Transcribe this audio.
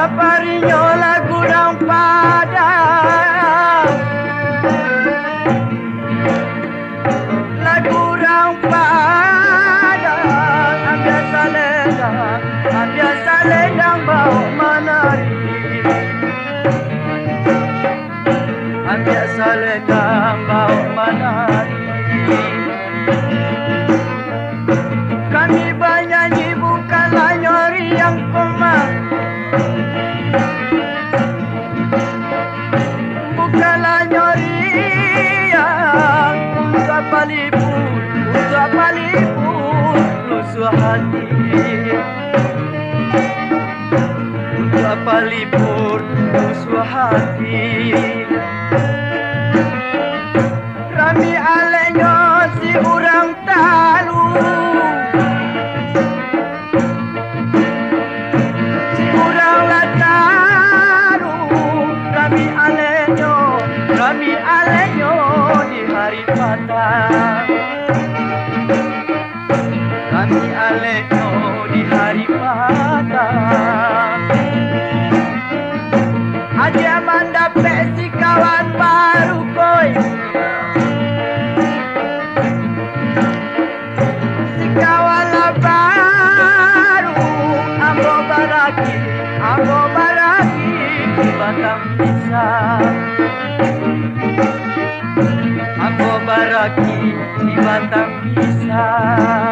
Paparinya lagu orang Padang, lagu orang Padang. Biasa ledang bau menari, biasa ledang bau menari. Kami bernyanyi bukanlah nyori yang komang, bukanlah nyori yang usah palipun, lusuh hati. Usah palipun, lusuh hati. Rami alenya si orang talu, si orang lataru. Rami alenya di hari patah, rami alenya di hari patah. Aja mandapek si kawan baru koi, si kawan baru. Ambo baraki di batang pisang, ambo baraki di batang pisang.